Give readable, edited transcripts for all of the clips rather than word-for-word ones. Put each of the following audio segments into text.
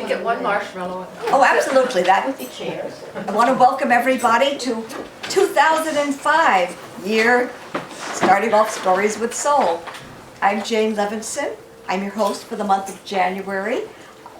can get one marshmallow. Oh, absolutely. That. With the chairs. I want to welcome everybody to 2005 year, starting off Stories with Soul. I'm Jane Levinson. I'm your host for the month of January.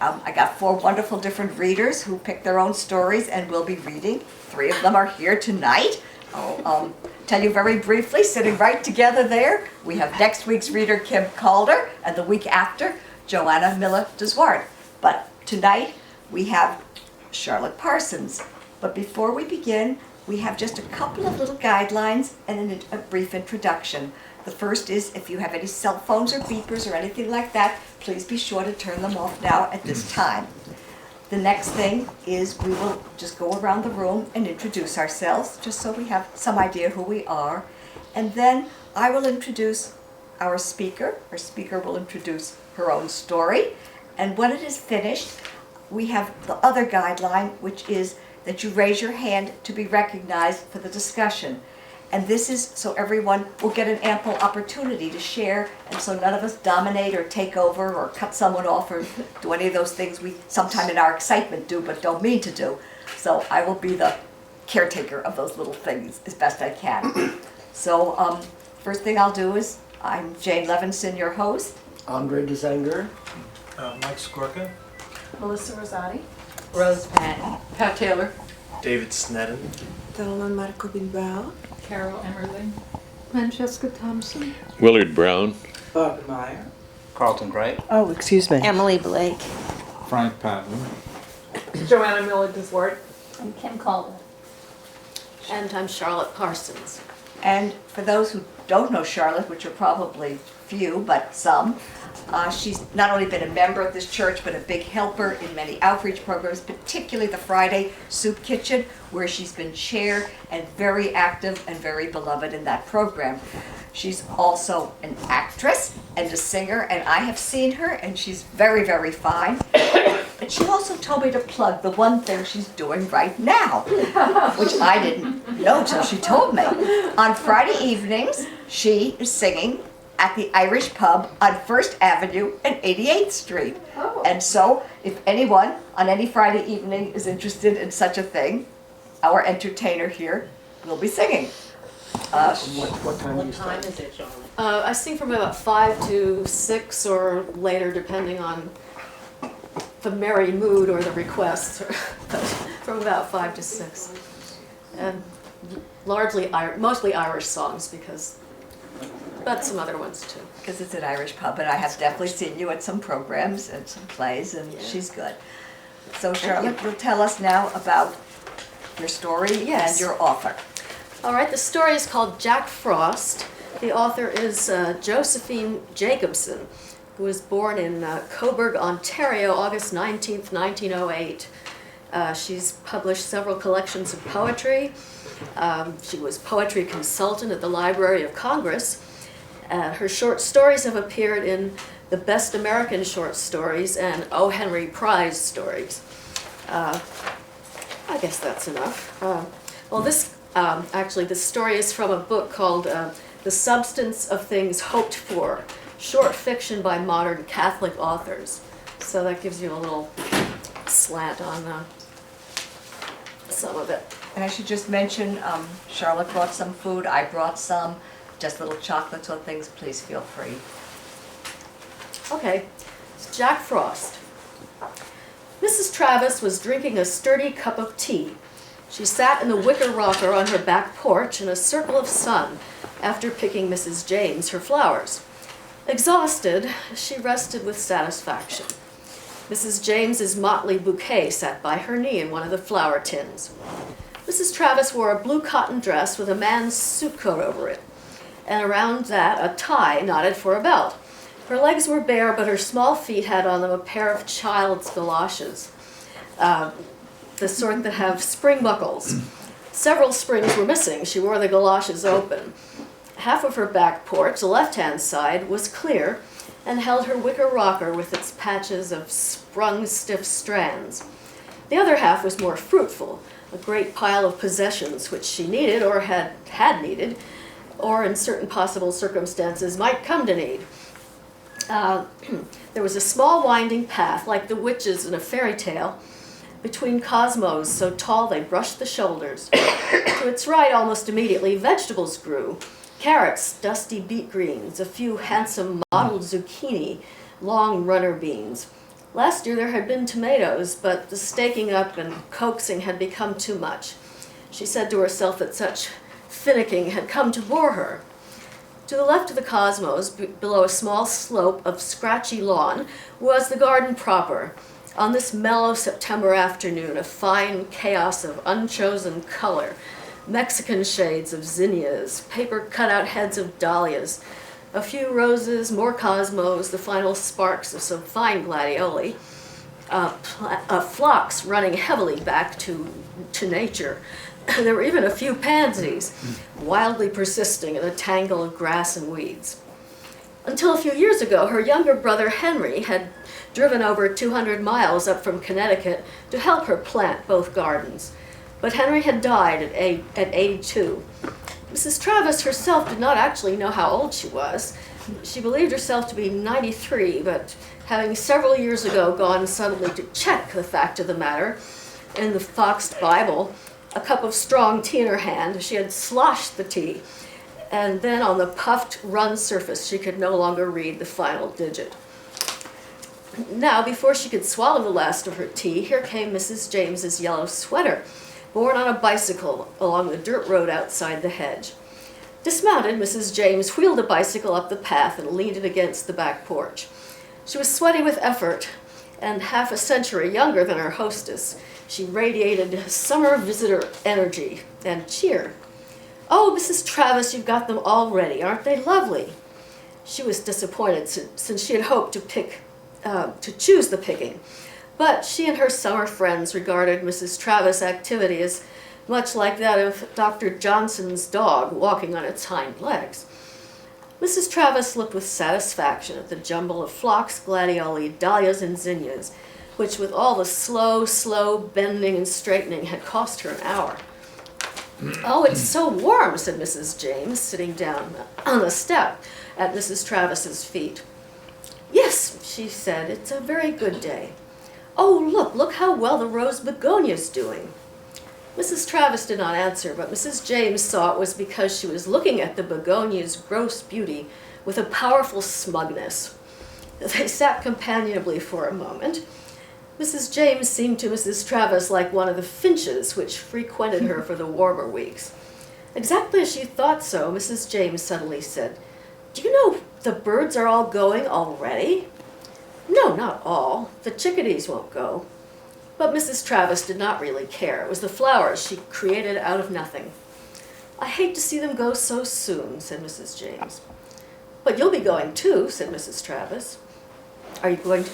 I got 4 wonderful different readers who picked their own stories and will be reading. 3 of them are here tonight. I'll tell you very briefly, sitting right together there, we have next week's reader, Kim Calder, and the week after, Joanna Miller-Deswart. But tonight, we have Charlotte Parsons. But before we begin, we have just a couple of little guidelines and a brief introduction. The first is, if you have any cell phones or beepers or anything like that, please be sure to turn them off now at this time. The next thing is we will just go around the room and introduce ourselves, just so we have some idea who we are. And then I will introduce our speaker. Our speaker will introduce her own story. And when it is finished, we have the other guideline, which is that you raise your hand to be recognized for the discussion. And this is so everyone will get an ample opportunity to share, and so none of us dominate or take over or cut someone off or do any of those things we sometime in our excitement do but don't mean to do. So I will be the caretaker of those little things as best I can. So first thing I'll do is, I'm Jane Levinson, your host. Andre Desanger. Mike Skorka. Melissa Rosati. Rose Patton. Pat Taylor. David Snedden. Thelma Marco Bilbao. Carol Emerling. Francesca Thompson. Willard Brown. Bob Meyer. Carlton Wright. Oh, excuse me. Emily Blake. Frank Patton. Joanna Miller-Deswart. I'm Kim Calder. And I'm Charlotte Parsons. And for those who don't know Charlotte, which are probably few, but some, she's not only been a member of this church, but a big helper in many outreach programs, particularly the Friday Soup Kitchen, where she's been chair and very active and very beloved in that program. She's also an actress and a singer, and I have seen her, and she's very, very fine. But she also told me to plug the one thing she's doing right now, which I didn't know till she told me. On Friday evenings, she is singing at the Irish Pub on 1st Avenue and 88th Street. Oh. And so, if anyone on any Friday evening is interested in such a thing, our entertainer here will be singing. What time do you What time start? is it, Charlotte? I sing from about 5 to 6 or later, depending on the merry mood or the requests, but from about 5 to 6. And mostly Irish songs, but some other ones too. Because it's an Irish pub, and I have definitely seen you at some programs and some plays, and Yeah. she's good. So Charlotte, you'll tell us now about your story Yes. and your author. All right, the story is called Jack Frost. The author is Josephine Jacobson, who was born in Cobourg, Ontario, August 19th, 1908. She's published several collections of poetry. She was poetry consultant at the Library of Congress. Her short stories have appeared in the Best American Short Stories and O. Henry Prize stories. I guess that's enough. This story is from a book called The Substance of Things Hoped For, short fiction by modern Catholic authors. So that gives you a little slant on some of it. And I should just mention, Charlotte brought some food, I brought some, just little chocolates or things, please feel free. Okay, it's Jack Frost. Mrs. Travis was drinking a sturdy cup of tea. She sat in the wicker rocker on her back porch in a circle of sun after picking Mrs. James her flowers. Exhausted, she rested with satisfaction. Mrs. James's motley bouquet sat by her knee in one of the flower tins. Mrs. Travis wore a blue cotton dress with a man's suit coat over it, and around that a tie knotted for a belt. Her legs were bare, but her small feet had on them a pair of child's galoshes, the sort that have spring buckles. Several springs were missing. She wore the galoshes open. Half of her back porch, the left-hand side, was clear and held her wicker rocker with its patches of sprung stiff strands. The other half was more fruitful, a great pile of possessions which she needed or had needed, or in certain possible circumstances might come to need. There was a small winding path, like the witches in a fairy tale, between cosmos so tall they brushed the shoulders. To its right, almost immediately, vegetables grew. Carrots, dusty beet greens, a few handsome mottled zucchini, long runner beans. Last year there had been tomatoes, but the staking up and coaxing had become too much. She said to herself that such finicking had come to bore her. To the left of the cosmos, below a small slope of scratchy lawn, was the garden proper. On this mellow September afternoon, a fine chaos of unchosen color, Mexican shades of zinnias, paper cutout heads of dahlias, a few roses, more cosmos, the final sparks of some fine gladioli, phlox running heavily back to nature. There were even a few pansies, wildly persisting in a tangle of grass and weeds. Until a few years ago, her younger brother Henry had driven over 200 miles up from Connecticut to help her plant both gardens. But Henry had died at 82. Mrs. Travis herself did not actually know how old she was. She believed herself to be 93, but having several years ago gone suddenly to check the fact of the matter in the Foxed Bible, a cup of strong tea in her hand, she had sloshed the tea, and then on the puffed run surface she could no longer read the final digit. Now, before she could swallow the last of her tea, here came Mrs. James's yellow sweater, borne on a bicycle along the dirt road outside the hedge. Dismounted, Mrs. James wheeled the bicycle up the path and leaned it against the back porch. She was sweaty with effort, and half a century younger than her hostess. She radiated summer visitor energy and cheer. "Oh, Mrs. Travis, you've got them all ready. Aren't they lovely?" She was disappointed since she had hoped to choose the picking. But she and her summer friends regarded Mrs. Travis' activity as much like that of Dr. Johnson's dog walking on its hind legs. Mrs. Travis looked with satisfaction at the jumble of phlox, gladioli, dahlias, and zinnias, which with all the slow bending and straightening had cost her an hour. "Oh, it's so warm," said Mrs. James, sitting down on a step at Mrs. Travis's feet. "Yes," she said, "it's a very good day. Oh, look how well the rose begonia's doing." Mrs. Travis did not answer, but Mrs. James saw it was because she was looking at the begonia's gross beauty with a powerful smugness. They sat companionably for a moment. Mrs. James seemed to Mrs. Travis like one of the finches which frequented her for the warmer weeks. Exactly as she thought so, Mrs. James suddenly said, "Do you know the birds are all going already?" "No, not all. The chickadees won't go." But Mrs. Travis did not really care. It was the flowers she created out of nothing. "I hate to see them go so soon," said Mrs. James. "But you'll be going too," said Mrs. Travis. "Are you going to..."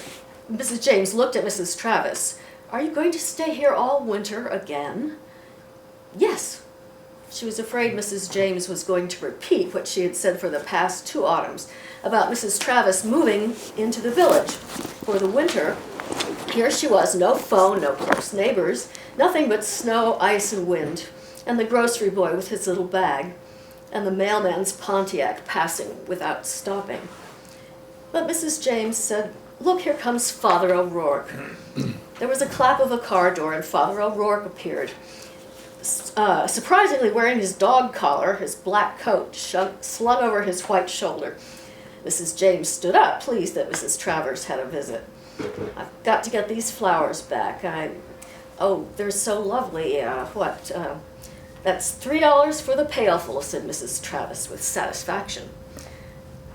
Mrs. James looked at Mrs. Travis. "Are you going to stay here all winter again?" "Yes." She was afraid Mrs. James was going to repeat what she had said for the past 2 autumns about Mrs. Travis moving into the village for the winter. Here she was, no phone, no close neighbors, nothing but snow, ice, and wind, and the grocery boy with his little bag, and the mailman's Pontiac passing without stopping. But Mrs. James said, "Look, here comes Father O'Rourke." There was a clap of a car door, and Father O'Rourke appeared, surprisingly wearing his dog collar, his black coat slung over his white shoulder. Mrs. James stood up, pleased that Mrs. Travers had a visit. "I've got to get these flowers back. Oh, they're so lovely. That's $3 for the pailful," said Mrs. Travis with satisfaction.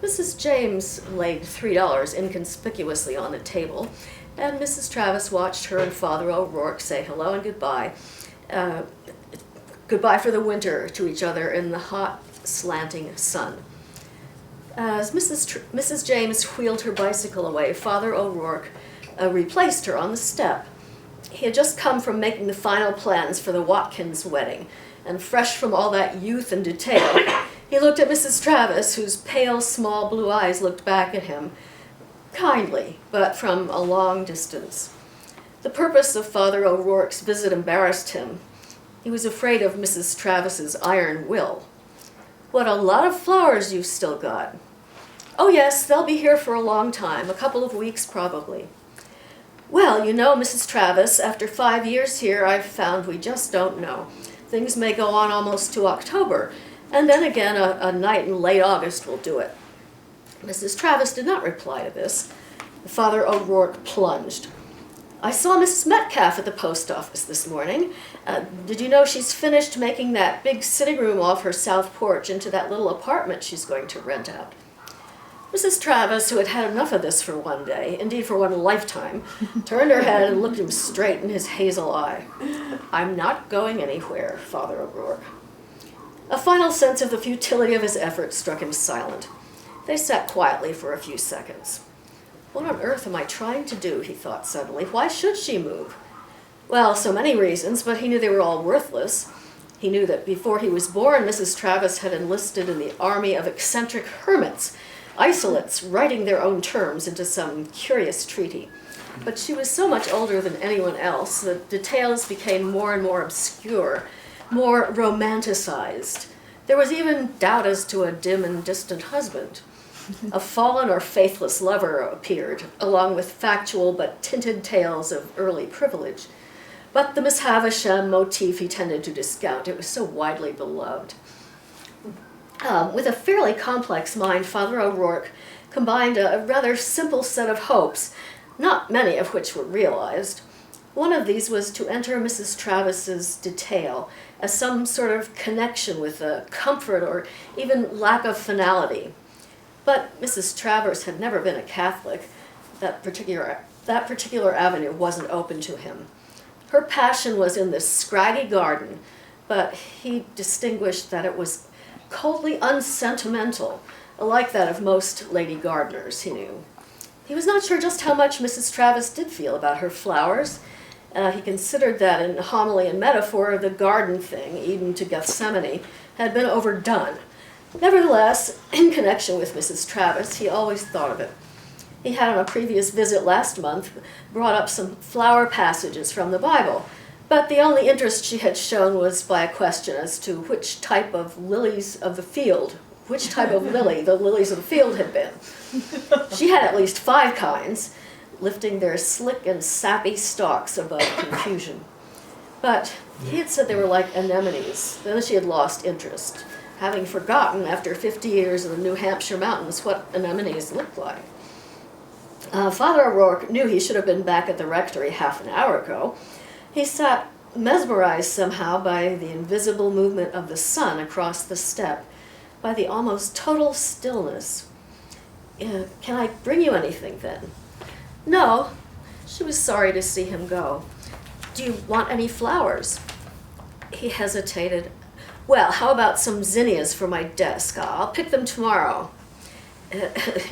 Mrs. James laid $3 inconspicuously on the table, and Mrs. Travis watched her and Father O'Rourke say hello and goodbye. Goodbye for the winter to each other in the hot, slanting sun. As Mrs. James wheeled her bicycle away, Father O'Rourke replaced her on the step. He had just come from making the final plans for the Watkins wedding, and fresh from all that youth and detail, he looked at Mrs. Travis, whose pale, small blue eyes looked back at him, kindly, but from a long distance. The purpose of Father O'Rourke's visit embarrassed him. He was afraid of Mrs. Travis's iron will. "What a lot of flowers you've still got." Oh yes, they'll be here for a long time, a couple of weeks probably. Well, you know, Mrs. Travis, after 5 years here, I've found we just don't know. Things may go on almost to October, and then again a night in late August will do it. Mrs. Travis did not reply to this. Father O'Rourke plunged. I saw Mrs. Metcalf at the post office this morning. Did you know she's finished making that big sitting room off her south porch into that little apartment she's going to rent out? Mrs. Travis, who had had enough of this for one day, indeed for one lifetime, turned her head and looked him straight in his hazel eye. I'm not going anywhere, Father O'Rourke. A final sense of the futility of his efforts struck him silent. They sat quietly for a few seconds. What on earth am I trying to do, he thought suddenly. Why should she move? Well, so many reasons, but he knew they were all worthless. He knew that before he was born, Mrs. Travis had enlisted in the army of eccentric hermits, isolates writing their own terms into some curious treaty. But she was so much older than anyone else that details became more and more obscure, more romanticized. There was even doubt as to a dim and distant husband. A fallen or faithless lover appeared, along with factual but tinted tales of early privilege. But the Miss Havisham motif he tended to discount. It was so widely beloved. With a fairly complex mind, Father O'Rourke combined a rather simple set of hopes, not many of which were realized. One of these was to enter Mrs. Travis's detail as some sort of connection with a comfort or even lack of finality. But Mrs. Travers had never been a Catholic. That particular avenue wasn't open to him. Her passion was in this scraggy garden, but he distinguished that it was coldly unsentimental, like that of most lady gardeners, he knew. He was not sure just how much Mrs. Travis did feel about her flowers. He considered that in homily and metaphor, the garden thing, Eden to Gethsemane, had been overdone. Nevertheless, in connection with Mrs. Travis, he always thought of it. He had on a previous visit last month brought up some flower passages from the Bible, but the only interest she had shown was by a question as to which type of lilies of the field, which type of lily the lilies of the field had been. She had at least 5 kinds, lifting their slick and sappy stalks above confusion. But he had said they were like anemones. Then she had lost interest, having forgotten after 50 years in the New Hampshire mountains what anemones looked like. Father O'Rourke knew he should have been back at the rectory half an hour ago. He sat mesmerized somehow by the invisible movement of the sun across the steppe, by the almost total stillness. Can I bring you anything then? No. She was sorry to see him go. Do you want any flowers? He hesitated. Well, how about some zinnias for my desk? I'll pick them tomorrow.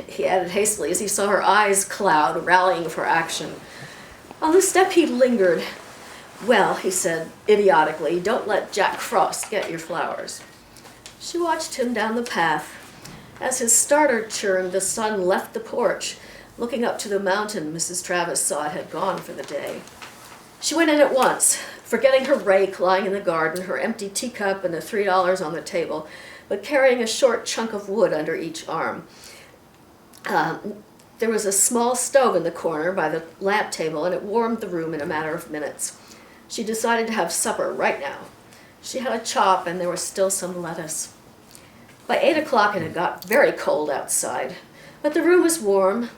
He added hastily as he saw her eyes cloud, rallying for action. On the step he lingered. Well, he said idiotically, don't let Jack Frost get your flowers. She watched him down the path. As his starter churned, the sun left the porch. Looking up to the mountain, Mrs. Travis saw it had gone for the day. She went in at once, forgetting her rake lying in the garden, her empty teacup and the $3 on the table, but carrying a short chunk of wood under each arm. There was a small stove in the corner by the lamp table, and it warmed the room in a matter of minutes. She decided to have supper right now. She had a chop, and there was still some lettuce. By 8 o'clock it had got very cold outside, but the room was warm.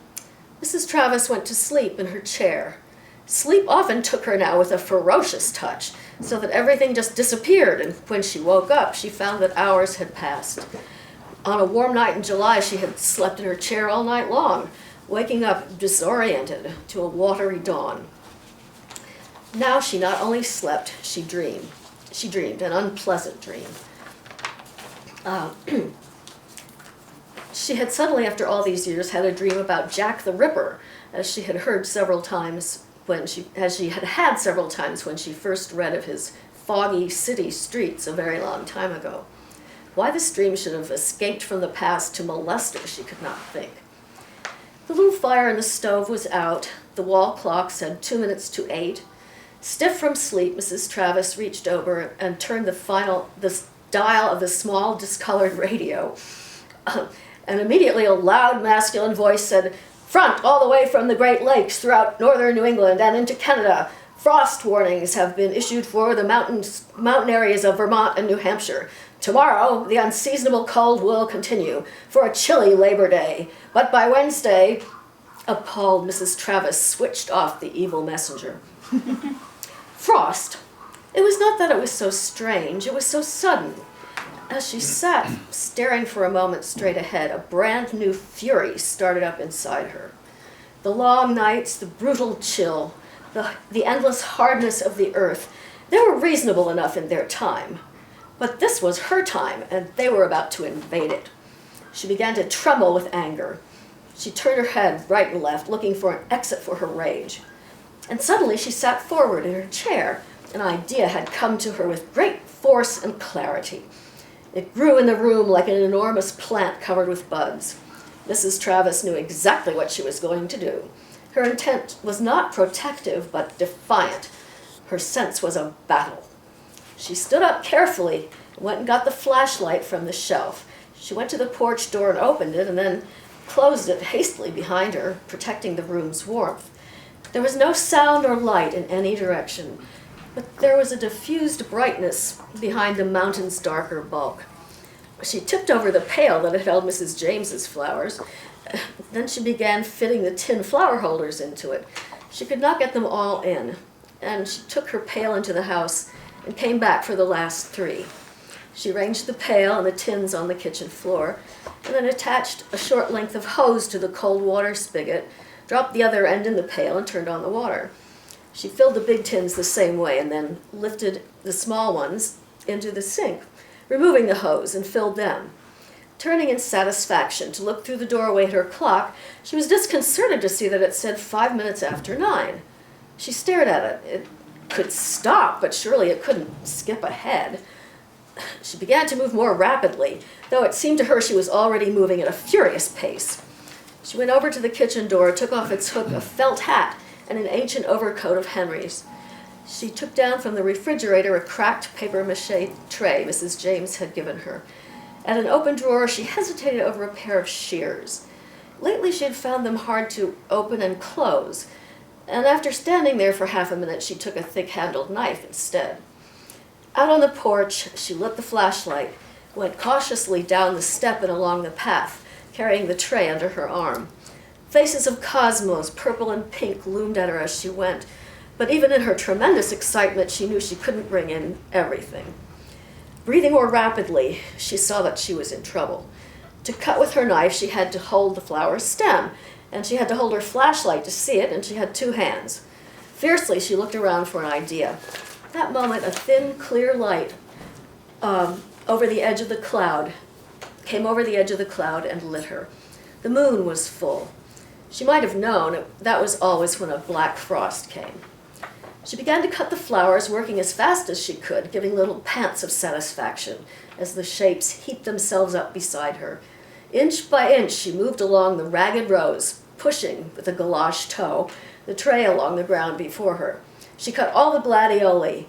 Mrs. Travis went to sleep in her chair. Sleep often took her now with a ferocious touch, so that everything just disappeared, and when she woke up, she found that hours had passed. On a warm night in July, she had slept in her chair all night long, waking up disoriented to a watery dawn. Now she not only slept, she dreamed. She dreamed an unpleasant dream. She had suddenly, after all these years, had a dream about Jack the Ripper, as she had heard several times when she had several times when she first read of his foggy city streets a very long time ago. Why this dream should have escaped from the past to molest her, she could not think. The little fire in the stove was out. The wall clock said 2 minutes to 8. Stiff from sleep, Mrs. Travis reached over and turned the dial of the small, discolored radio. and immediately a loud masculine voice said, "Front all the way from the Great Lakes throughout northern New England and into Canada. Frost warnings have been issued for the mountain areas of Vermont and New Hampshire. Tomorrow, the unseasonable cold will continue for a chilly Labor Day. But by Wednesday," appalled Mrs. Travis switched off the evil messenger. Frost. It was not that it was so strange, it was so sudden. As she sat, staring for a moment straight ahead, a brand new fury started up inside her. The long nights, the brutal chill, the endless hardness of the earth, they were reasonable enough in their time. But this was her time, and they were about to invade it. She began to tremble with anger. She turned her head right and left, looking for an exit for her rage. And suddenly she sat forward in her chair. An idea had come to her with great force and clarity. It grew in the room like an enormous plant covered with buds. Mrs. Travis knew exactly what she was going to do. Her intent was not protective, but defiant. Her sense was of battle. She stood up carefully and went and got the flashlight from the shelf. She went to the porch door and opened it, and then closed it hastily behind her, protecting the room's warmth. There was no sound or light in any direction, but there was a diffused brightness behind the mountain's darker bulk. She tipped over the pail that had held Mrs. James's flowers. Then she began fitting the tin flower holders into it. She could not get them all in, and she took her pail into the house and came back for the last 3. She arranged the pail and the tins on the kitchen floor, and then attached a short length of hose to the cold water spigot, dropped the other end in the pail, and turned on the water. She filled the big tins the same way and then lifted the small ones into the sink, removing the hose, and filled them. Turning in satisfaction to look through the doorway at her clock, she was disconcerted to see that it said 5 minutes after 9. She stared at it. It could stop, but surely it couldn't skip ahead. She began to move more rapidly, though it seemed to her she was already moving at a furious pace. She went over to the kitchen door, took off its hook a felt hat and an ancient overcoat of Henry's. She took down from the refrigerator a cracked papier-mâché tray Mrs. James had given her. At an open drawer, she hesitated over a pair of shears. Lately, she had found them hard to open and close, and after standing there for half a minute, she took a thick-handled knife instead. Out on the porch, she lit the flashlight, went cautiously down the step and along the path, carrying the tray under her arm. Faces of cosmos, purple and pink, loomed at her as she went, but even in her tremendous excitement, she knew she couldn't bring in everything. Breathing more rapidly, she saw that she was in trouble. To cut with her knife, she had to hold the flower's stem, and she had to hold her flashlight to see it, and she had 2 hands. Fiercely, she looked around for an idea. At that moment, a thin, clear light over the edge of the cloud came over the edge of the cloud and lit her. The moon was full. She might have known that was always when a black frost came. She began to cut the flowers, working as fast as she could, giving little pants of satisfaction as the shapes heaped themselves up beside her. Inch by inch, she moved along the ragged rows, pushing, with a gouache toe, the tray along the ground before her. She cut all the gladioli.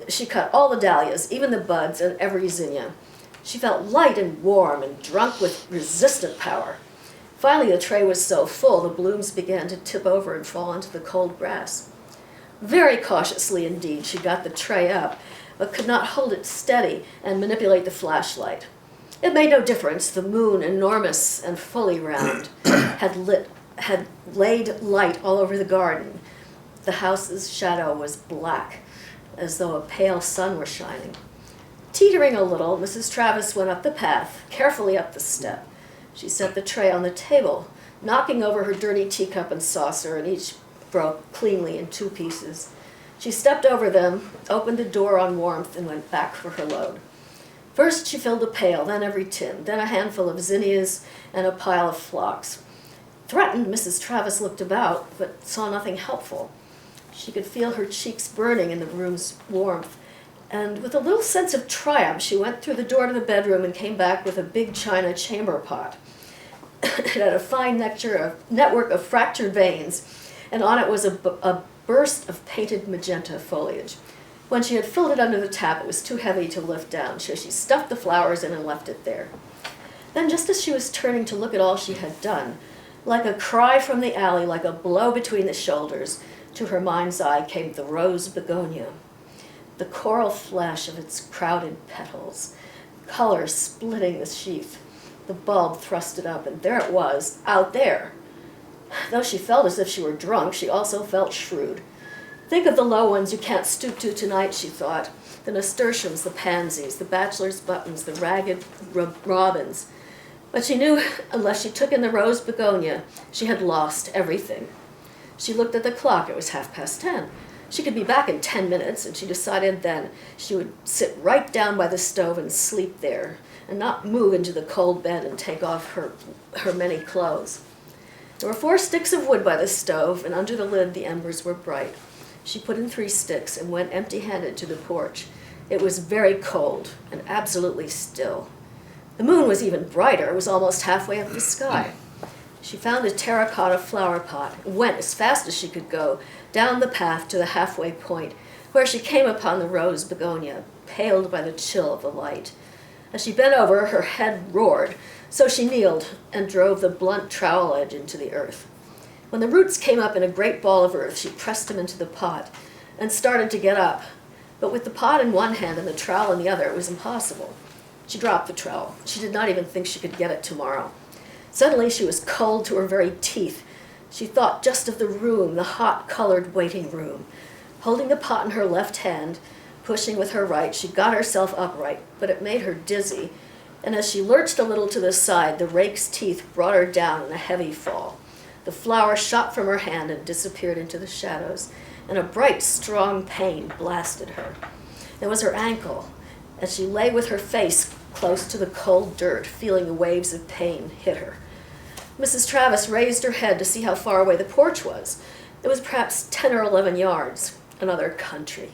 She cut all the dahlias, even the buds, and every zinnia. She felt light and warm and drunk with resistant power. Finally, the tray was so full, the blooms began to tip over and fall into the cold grass. Very cautiously indeed, she got the tray up, but could not hold it steady and manipulate the flashlight. It made no difference. The moon, enormous and fully round, had laid light all over the garden. The house's shadow was black, as though a pale sun were shining. Teetering a little, Mrs. Travis went up the path, carefully up the step. She set the tray on the table, knocking over her dirty teacup and saucer, and each broke cleanly in 2 pieces. She stepped over them, opened the door on warmth, and went back for her load. First she filled a pail, then every tin, then a handful of zinnias and a pile of phlox. Threatened, Mrs. Travis looked about, but saw nothing helpful. She could feel her cheeks burning in the room's warmth, and with a little sense of triumph, she went through the door to the bedroom and came back with a big china chamber pot. It had a fine network of fractured veins, and on it was a burst of painted magenta foliage. When she had filled it under the tap, it was too heavy to lift down, so she stuffed the flowers in and left it there. Then, just as she was turning to look at all she had done, like a cry from the alley, like a blow between the shoulders, to her mind's eye came the rose begonia. The coral flash of its crowded petals, color splitting the sheath, the bulb thrusted up, and there it was, out there. Though she felt as if she were drunk, she also felt shrewd. Think of the low ones you can't stoop to tonight, she thought. The nasturtiums, the pansies, the bachelor's buttons, the ragged robins. But she knew unless she took in the rose begonia, she had lost everything. She looked at the clock. It was 10:30. She could be back in 10 minutes, and she decided then she would sit right down by the stove and sleep there, and not move into the cold bed and take off her many clothes. There were 4 sticks of wood by the stove, and under the lid the embers were bright. She put in 3 sticks and went empty-handed to the porch. It was very cold and absolutely still. The moon was even brighter. It was almost halfway up the sky. She found a terracotta flower pot and went as fast as she could go down the path to the halfway point, where she came upon the rose begonia, paled by the chill of the light. As she bent over, her head roared, so she kneeled and drove the blunt trowel edge into the earth. When the roots came up in a great ball of earth, she pressed them into the pot and started to get up. But with the pot in one hand and the trowel in the other, it was impossible. She dropped the trowel. She did not even think she could get it tomorrow. Suddenly she was cold to her very teeth. She thought just of the room, the hot, colored waiting room. Holding the pot in her left hand, pushing with her right, she got herself upright, but it made her dizzy. And as she lurched a little to the side, the rake's teeth brought her down in a heavy fall. The flower shot from her hand and disappeared into the shadows, and a bright, strong pain blasted her. It was her ankle, as she lay with her face close to the cold dirt, feeling the waves of pain hit her. Mrs. Travis raised her head to see how far away the porch was. It was perhaps 10 or 11 yards, another country.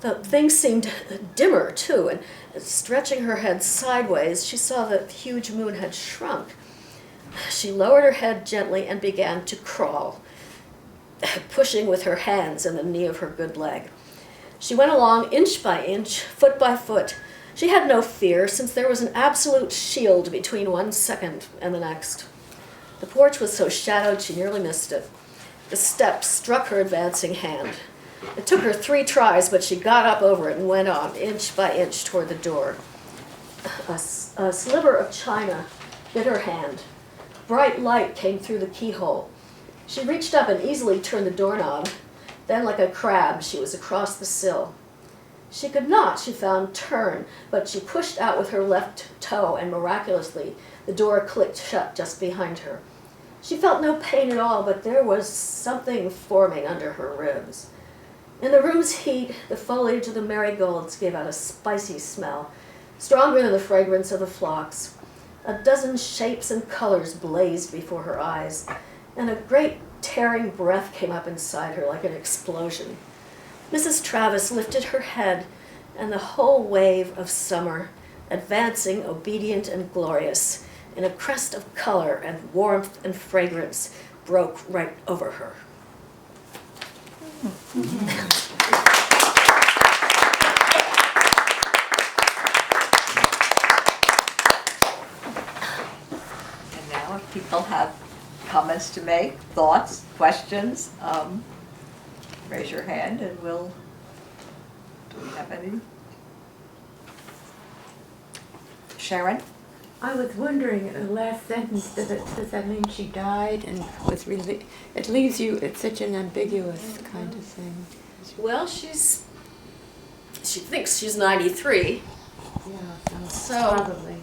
The thing seemed dimmer, too, and stretching her head sideways, she saw the huge moon had shrunk. She lowered her head gently and began to crawl, pushing with her hands and the knee of her good leg. She went along inch by inch, foot by foot. She had no fear, since there was an absolute shield between one second and the next. The porch was so shadowed she nearly missed it. The step struck her advancing hand. It took her 3 tries, but she got up over it and went on, inch by inch, toward the door. A sliver of china bit her hand. Bright light came through the keyhole. She reached up and easily turned the doorknob. Then, like a crab, she was across the sill. She could not, she found, turn, but she pushed out with her left toe, and miraculously, the door clicked shut just behind her. She felt no pain at all, but there was something forming under her ribs. In the room's heat, the foliage of the marigolds gave out a spicy smell, stronger than the fragrance of the phlox. A dozen shapes and colors blazed before her eyes, and a great tearing breath came up inside her like an explosion. Mrs. Travis lifted her head, and the whole wave of summer, advancing obedient and glorious, in a crest of color and warmth and fragrance, broke right over her. And now if people have comments to make, thoughts, questions, raise your hand and do we have any? Sharon? I was wondering, the last sentence, does that mean she died and was really, it leaves you, it's such an ambiguous kind of thing. Well, she thinks she's 93, Yeah, so probably.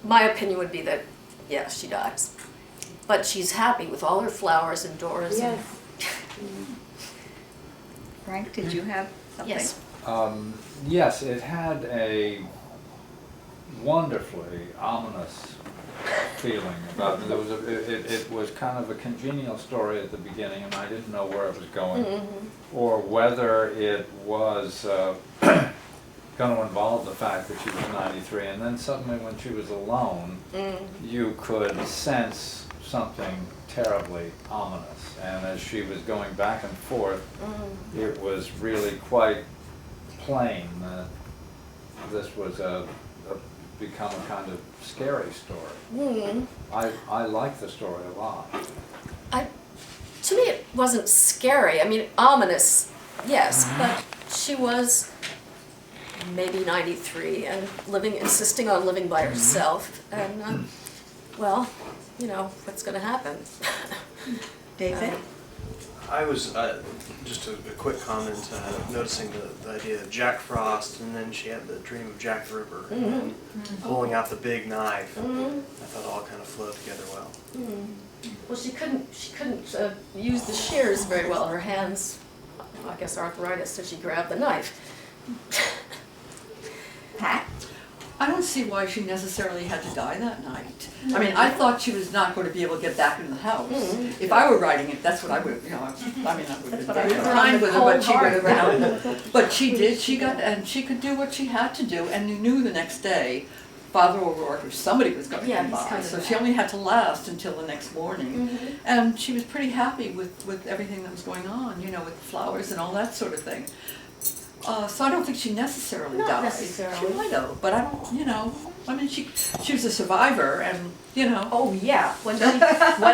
my opinion would be that, yeah, she dies. But she's happy with all her flowers and doors. Yes. Frank, did you have something? Yes. Yes, it had a wonderfully ominous feeling about it. It was kind of a congenial story at the beginning, and I didn't know where it was going, or whether it was going to involve the fact that she was 93, and then suddenly when she was alone, you could sense something terribly ominous. And as she was going back and forth, it was really quite plain that this was a become a kind of scary story. Mm. I like the story a lot. To me, it wasn't scary. I mean, ominous, yes, but she was maybe 93 and insisting on living by herself. And, well, you know, what's going to happen? David? I was, just a quick comment, noticing the idea of Jack Frost, and then she had the dream of Jack the Ripper, and then pulling out the big knife. I thought it all kind of flowed together well. Well, she couldn't use the shears very well. Her hands, I guess, arthritis, so she grabbed the knife. Pat? I don't see why she necessarily had to die that night. I mean, I thought she was not going to be able to get back in the house. If I were writing it, that's what I would, you know, I mean, I would have been very kind with her, but she would have, you know. But she did, and she could do what she had to do, and you knew the next day, Father O'Rourke or somebody was going to come by. So she only had to last until the next morning. And she was pretty happy with everything that was going on, you know, with the flowers and all that sort of thing. So I don't think she necessarily died. Not necessarily. She might have, but I don't, you know, I mean, she was a survivor, and, you know. Oh, yeah. When she went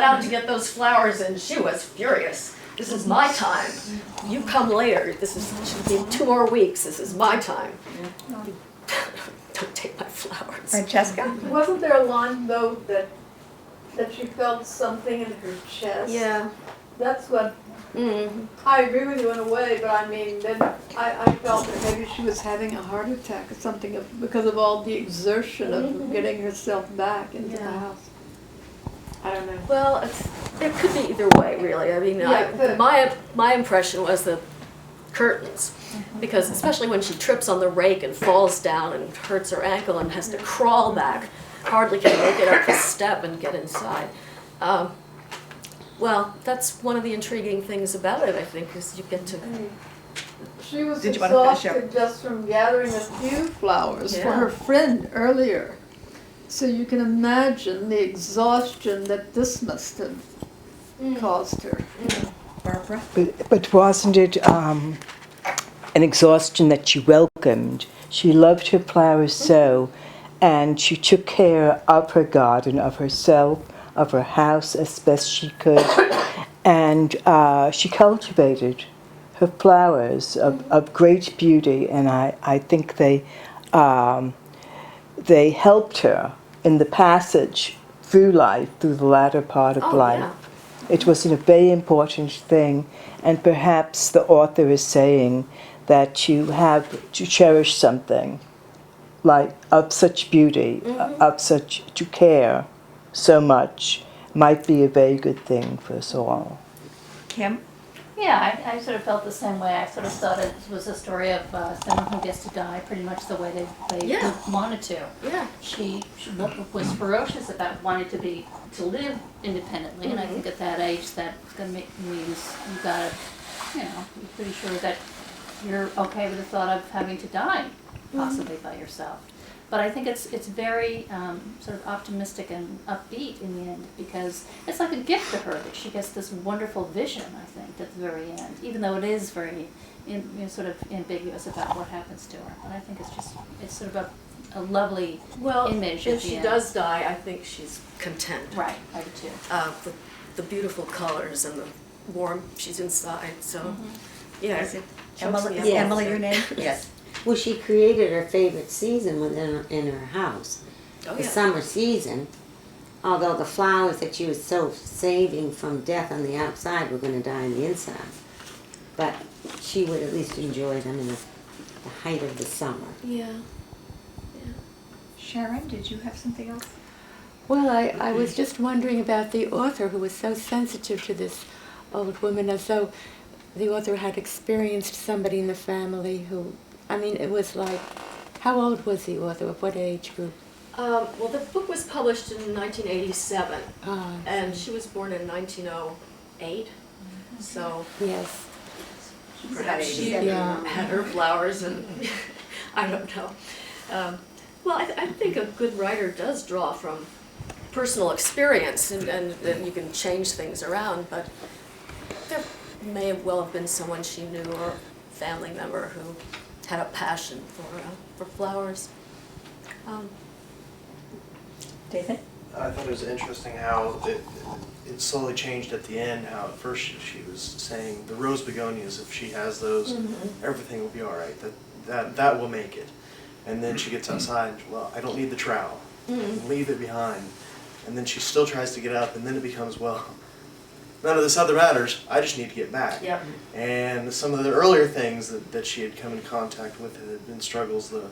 out to get those flowers, and she was furious. This is my time. You come later. Should be 2 more weeks. This is my time. Don't take my flowers. Francesca? Wasn't there a line though that she felt something in her chest? Yeah. That's what, I agree with you in a way, but I mean, then I felt that maybe she was having a heart attack or something because of all the exertion of getting herself back into the house. I don't know. Well, it could be either way, really. I mean, Yeah, my impression was the curtains, because especially when she trips on the rake and falls down and hurts her ankle and has to crawl back, hardly can make it up the step and get inside. Well, that's one of the intriguing things about it, I think, is you get to... She was Did you want to finish exhausted just from gathering a few flowers for Yeah. her friend earlier. So you can imagine the exhaustion that this must have caused her. Barbara? But wasn't it an exhaustion that she welcomed? She loved her flowers so, and she took care of her garden, of herself, of her house as best she could, and she cultivated her flowers of great beauty, and I think they helped her in the passage through life, through the latter part of life. Yeah. It was a very important thing, and perhaps the author is saying that you have to cherish something like of such beauty, of such, to care so much, might be a very good thing for us all. Kim? Yeah, I sort of felt the same way. I sort of thought it was a story of someone who gets to die pretty much the way they wanted to. Yeah. She was ferocious about wanting to live independently, and I think at that age that means you gotta, you know, be pretty sure that you're okay with the thought of having to die, possibly by yourself. But I think it's very sort of optimistic and upbeat in the end, because it's like a gift to her that she gets this wonderful vision, I think, at the very end, even though it is very sort of ambiguous about what happens to her. But I think it's sort of a lovely image if at the she end. does die, I think she's content. Right, I do too. The beautiful colors and the warmth she's inside, so, yeah. It chokes me up. Emily, your name? Yes. Well, she created her favorite season in her house, Oh, the yeah. summer season. Although the flowers that she was so saving from death on the outside were going to die on the inside, but she would at least enjoy them in the height of the summer. Yeah. Sharon, did you have something else? Well, I was just wondering about the author who was so sensitive to this old woman, as though the author had experienced somebody in the family who, I mean, it was like, how old was the author? Of what age group? Well, the book was published in 1987, Ah, and she was born in 1908, so yes. perhaps she Yeah. had her flowers, and I don't know. Well, I think a good writer does draw from personal experience, and you can change things around, but there may well have been someone she knew or a family member who had a passion for flowers. Dathan? I thought it was interesting how it slowly changed at the end, how at first she was saying the rose begonias, if she has those, everything will be all right, that will make it. And then she gets outside and, well, I don't need the trowel, leave it behind. And then she still tries to get up, and then it becomes, well, none of this other matters, I just need to get back. Yep. And some of the earlier things that she had come in contact with had been struggles, the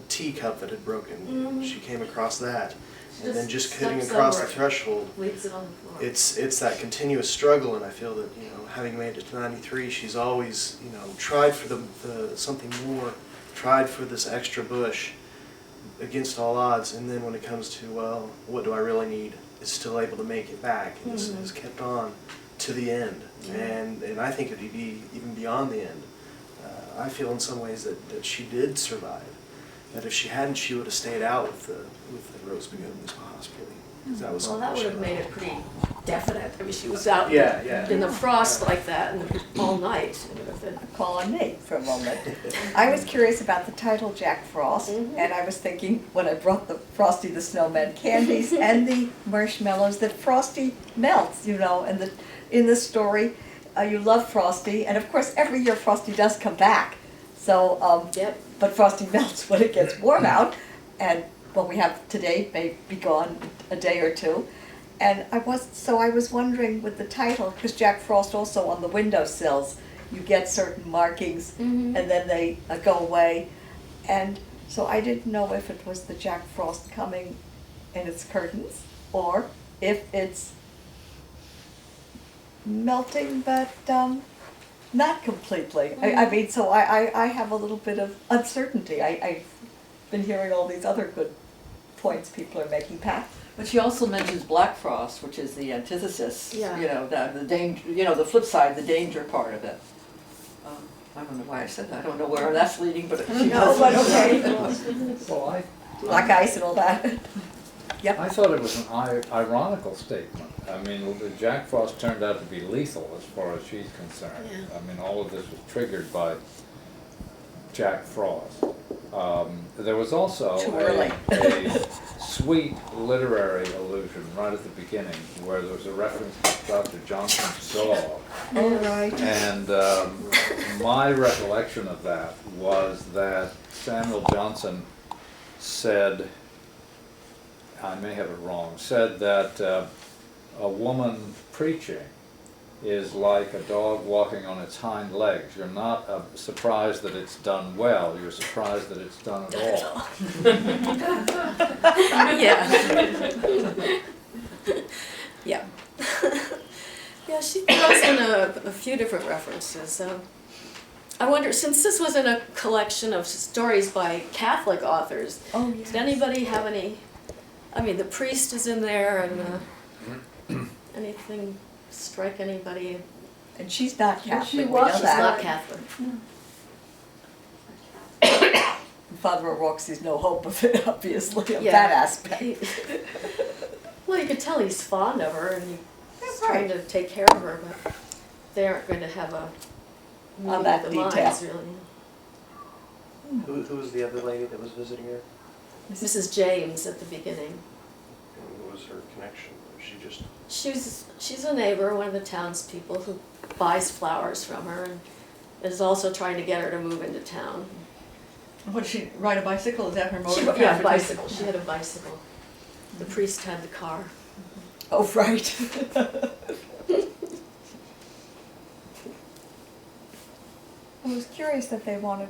teacup that had broken, she came across that. And then just hitting steps across over the it. threshold, Leaves it on the floor. it's that continuous struggle, and I feel that, you know, having made it to 93, she's always, you know, tried for the something more, tried for this extra bush against all odds, and then when it comes to, well, what do I really need, is still able to make it back, and has kept on to the end, and I think it'd be even beyond the end. I feel in some ways that she did survive, that if she hadn't, she would have stayed out with the rose begonias possibly. 'Cause that was Well, that something would have she made it pretty definite. I mean, she was out Yeah. in the frost like that and all night. And with it. Call on me for a moment. I was curious about the title Jack Frost, and I was thinking when I brought the Frosty the Snowman candies and the marshmallows that Frosty melts, you know, and in the story you love Frosty, and of course every year Frosty does come back. So, Yep. but Frosty melts when it gets warm out, and what we have today may be gone a day or two. And I was wondering with the title, because Jack Frost also on the windowsills, you get certain markings and then they go away. And so I didn't know if it was the Jack Frost coming in its curtains or if it's melting but not completely. I mean, so I have a little bit of uncertainty. I've been hearing all these other good points people are making, Pat. But she also mentions black frost, which is the antithesis, Yeah. you know, the danger, you know, the flip side, the danger part of it. I don't know why I said that. I don't know where that's leading, but she No, does. but okay. Well, Black ice and all that. Yep. I thought it was an ironical statement. I mean, Jack Frost turned out to be lethal as far as she's concerned. Yeah. I mean, all of this was triggered by Jack Frost. There was also Too early. a sweet literary allusion right at the beginning where there was a reference to Dr. Johnson's dog. All right. And my recollection of that was that Samuel Johnson said, I may have it wrong, said that a woman preaching is like a dog walking on its hind legs. You're not surprised that it's done well, you're surprised that it's done at all. Yeah. Yeah. Yeah, she throws in a few different references. I wonder, since this was in a collection of stories by Catholic authors, Oh, yes. did anybody have any, I mean, the priest is in there, and anything strike anybody? And she's not Catholic, She we was. know She's that. not Catholic. Father O'Rourke sees no hope of it, obviously, of Yeah. that aspect. Well, you could tell he's fond of her, and he's That's trying right. to take care of her, but they aren't going to have a meeting that of the detail. minds, really. Who was the other lady that was visiting her? Mrs. James at the beginning. And what was her connection? Was she just... She's a neighbor, one of the townspeople who buys flowers from her and is also trying to get her to move into town. What, did she ride a bicycle? Is that her mode She, of yeah, transportation? bicycle. She had a bicycle. The priest had the car. Oh, right. I was curious that they wanted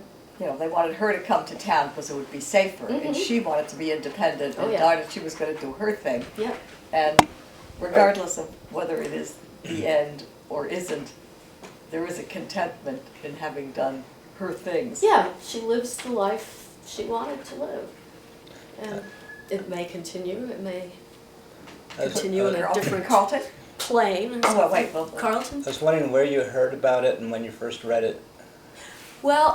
her to come to town because it would be safer, and she wanted to be independent, Oh, and yeah. decided she was going to do her thing. Yeah. And regardless of whether it is the end or isn't, there is a contentment in having done her things. Yeah, she lives the life she wanted to live. And it may continue, it may continue in a different Carlton? plane or Oh, something. wait, well, Carlton? I was wondering where you heard about it and when you first read it. Well,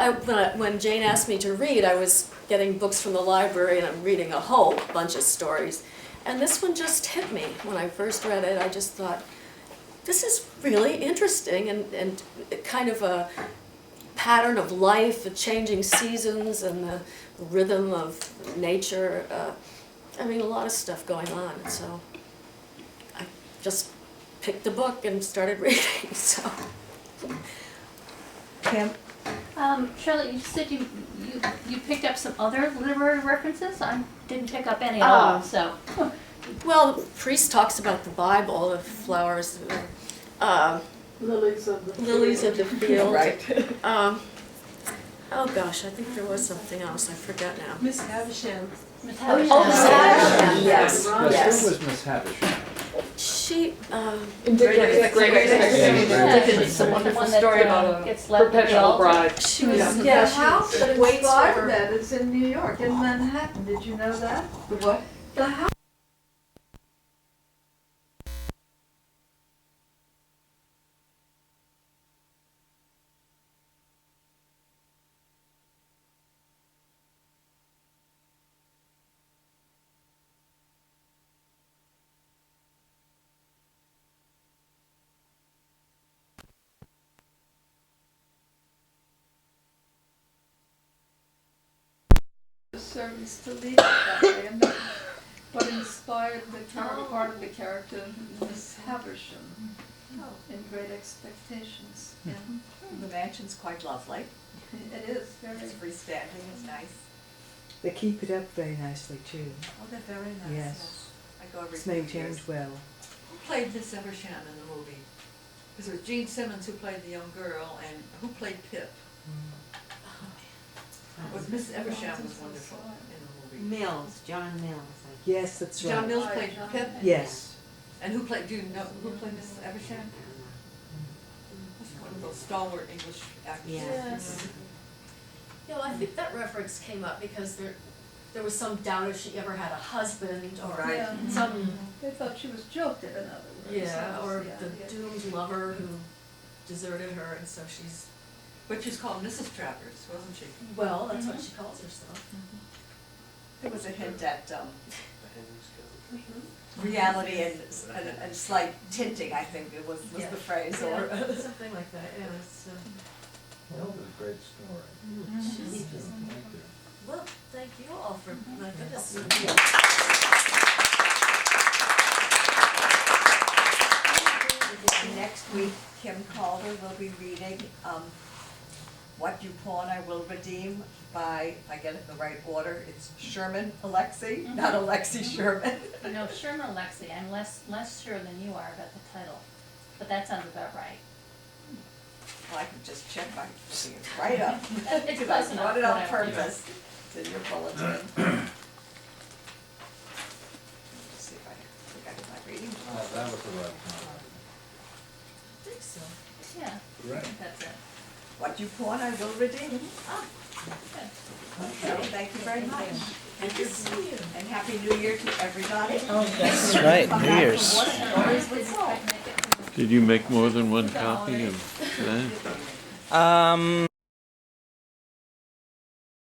when Jane asked me to read, I was getting books from the library and I'm reading a whole bunch of stories. And this one just hit me. When I first read it, I just thought, this is really interesting and kind of a pattern of life, the changing seasons and the rhythm of nature. I mean, a lot of stuff going on, so I just picked a book and started reading, so. Kim? Shirley, you said you picked up some other literary references? I didn't pick up any at all, so. Well, the priest talks about the Bible, the flowers, Lilies of the lilies of the field. Right. Oh gosh, I think there was something else, I forgot now. Miss Havisham. Miss Oh, Miss Havisham. Havisham, yes, Yes, yes. who was Miss Havisham? She, Great Expectations. It's a wonderful story about a Gets left at the perpetual altar. bride. she was, The yeah, house she that waits inspired for. that is in New York, in Manhattan. Did you know that? The what? The house. Service to leave it that way, and that what inspired the part of the character Miss Havisham in Great Expectations. Yeah. The mansion's quite lovely. It is very. It's freestanding, it's nice. They keep it up very nicely too. Oh, they're very nice. Yes. I go every It's few maintained years. well. Who played Miss Eversham in the movie? Because it was Gene Simmons who played the young girl, and who played Pip? Was Miss Eversham was wonderful in the movie. Mills, John Mills. Yes, that's right. John Mills played Pip, Yes. and who played? Do you know who played Miss Eversham? That's one of those stalwart English actors. Yes. You know, I think that reference came up because there was some doubt if she ever had a husband or Right. Yeah. some, They thought she was jilted, in other words. yeah, or Yeah. the doomed lover who deserted her, and so she's, But she's called Mrs. Travers, wasn't she? well, that's what she calls herself. There was a hint at The Henry's Code. reality and slight tinting, I think it was Yeah. the phrase, Yeah, or. something like that, yeah, it's, Well, that was a great story. she's, Thank you. well, thank you all for, my goodness. Next week, Kim Calder will be reading, What You Pawn I Will Redeem by, if I get it in the right order, it's Sherman Alexie, not Alexi Sherman. No, Sherman Alexie, I'm less sure than you are about the title, but that sounds about right. Well, I can just check my, see, it's right up. It's Because close I enough, wrote it on whatever. purpose. It's in your bulletin. Let's see if I think I did my reading. That was the right time. I think so. Yeah, I Right. think that's it. What You Pawn I Will Redeem. Ah, So, thank you very much. Good to see you. And Happy New Year to everybody. That's right, Come New back for Year's. more stories with Soul. Did you make more than one copy of that?